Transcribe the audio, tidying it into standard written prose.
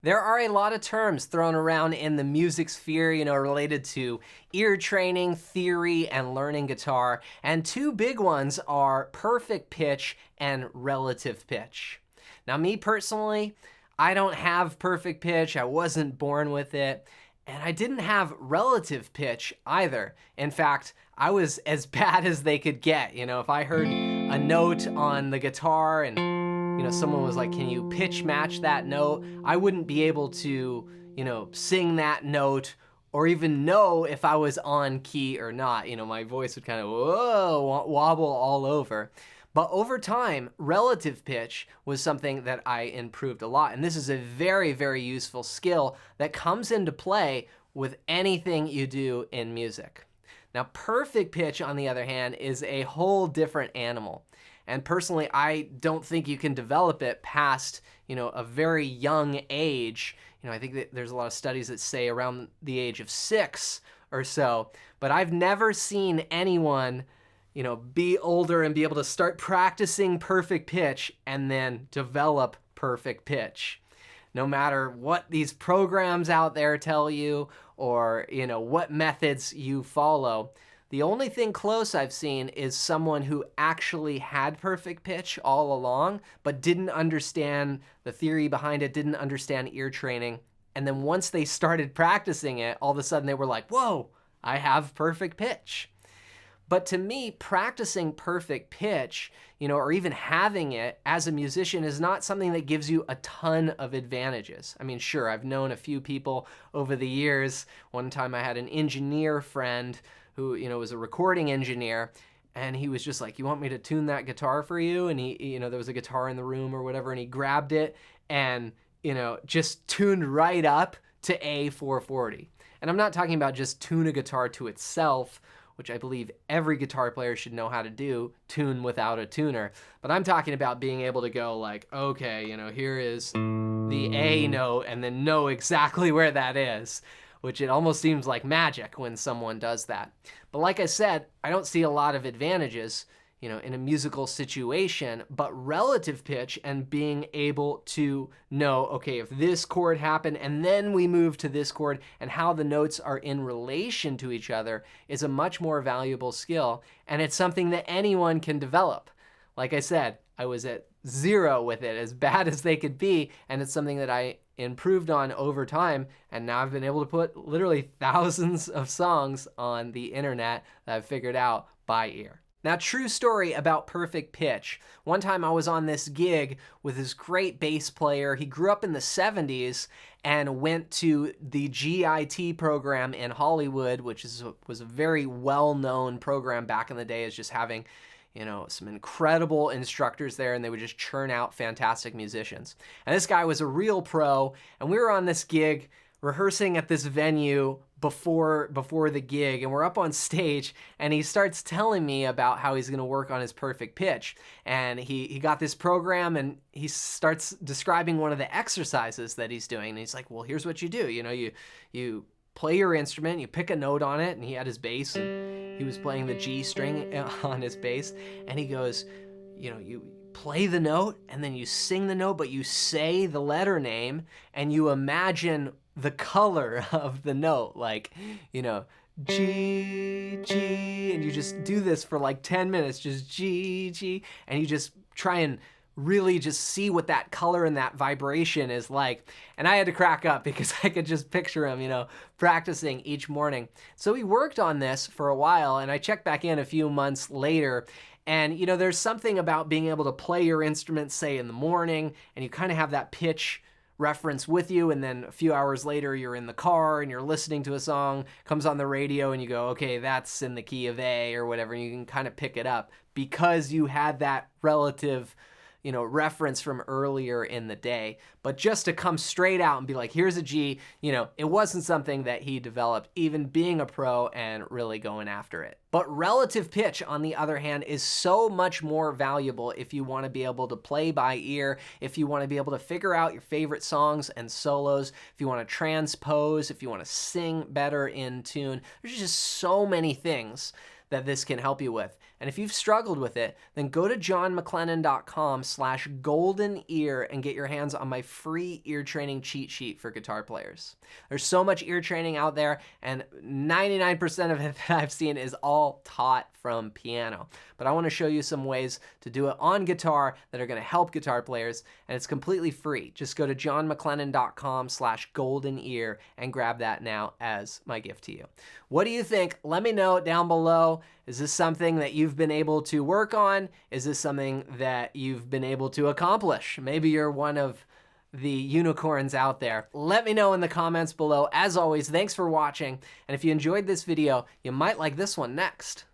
There are a lot of terms thrown around in the music sphere, related to ear training, theory, and learning guitar. And two big ones are perfect pitch and relative pitch. Now, me personally, I don't have perfect pitch. I wasn't born with it. And I didn't have relative pitch either. In fact, I was as bad as they could get. If I heard a note on the guitar and someone was like, can you pitch match that note? I wouldn't be able to, sing that note or even know if I was on key or not. My voice would kind of wobble all over. But over time, relative pitch was something that I improved a lot. And this is a very, very useful skill that comes into play with anything you do in music. Now, perfect pitch, on the other hand, is a whole different animal. And personally, I don't think you can develop it past, a very young age. I think that there's a lot of studies that say around the age of 6 or so. But I've never seen anyone, be older and be able to start practicing perfect pitch and then develop perfect pitch. No matter what these programs out there tell you or, what methods you follow, the only thing close I've seen is someone who actually had perfect pitch all along, but didn't understand the theory behind it, didn't understand ear training. And then once they started practicing it, all of a sudden they were like, whoa, I have perfect pitch. But to me, practicing perfect pitch, or even having it as a musician is not something that gives you a ton of advantages. I mean, sure, I've known a few people over the years. One time I had an engineer friend who, was a recording engineer, and he was just like, you want me to tune that guitar for you? And he, there was a guitar in the room or whatever, and he grabbed it and, just tuned right up to A440. And I'm not talking about just tune a guitar to itself, which I believe every guitar player should know how to do, tune without a tuner. But I'm talking about being able to go like, okay, here is the A note, and then know exactly where that is, which it almost seems like magic when someone does that. But like I said, I don't see a lot of advantages, in a musical situation, but relative pitch and being able to know, okay, if this chord happened and then we move to this chord and how the notes are in relation to each other is a much more valuable skill. And it's something that anyone can develop. Like I said, I was at 0 with it, as bad as they could be, and it's something that I improved on over time, and now I've been able to put literally thousands of songs on the internet that I've figured out by ear. Now, true story about perfect pitch. One time I was on this gig with this great bass player. He grew up in the 70s and went to the GIT program in Hollywood, which was a very well-known program back in the day as just having some incredible instructors there, and they would just churn out fantastic musicians. And this guy was a real pro, and we were on this gig rehearsing at this venue before the gig, and we're up on stage, and he starts telling me about how he's going to work on his perfect pitch. And he got this program, and he starts describing one of the exercises that he's doing. And he's like, well, here's what you do. You play your instrument, you pick a note on it, and he had his bass, and he was playing the G string on his bass, and he goes, you play the note, and then you sing the note, but you say the letter name, and you imagine the color of the note, like, G, G, and you just do this for like 10 minutes, just G, G, and you just try and really just see what that color and that vibration is like. And I had to crack up because I could just picture him, practicing each morning. So he worked on this for a while, and I checked back in a few months later. And, there's something about being able to play your instrument, say, in the morning, and you kind of have that pitch reference with you, and then a few hours later you're in the car and you're listening to a song, comes on the radio, and you go, okay, that's in the key of A or whatever, and you can kind of pick it up because you had that relative reference from earlier in the day. But just to come straight out and be like, here's a G, it wasn't something that he developed, even being a pro and really going after it. But relative pitch, on the other hand, is so much more valuable if you want to be able to play by ear, if you want to be able to figure out your favorite songs and solos, if you want to transpose, if you want to sing better in tune. There's just so many things that this can help you with. And if you've struggled with it, then go to johnmclennan.com/golden-ear and get your hands on my free ear training cheat sheet for guitar players. There's so much ear training out there, and 99% of it that I've seen is all taught from piano. But I want to show you some ways to do it on guitar that are going to help guitar players, and it's completely free. Just go to johnmclennan.com/golden-ear and grab that now as my gift to you. What do you think? Let me know down below. Is this something that you've been able to work on? Is this something that you've been able to accomplish? Maybe you're one of the unicorns out there. Let me know in the comments below. As always, thanks for watching. And if you enjoyed this video, you might like this one next.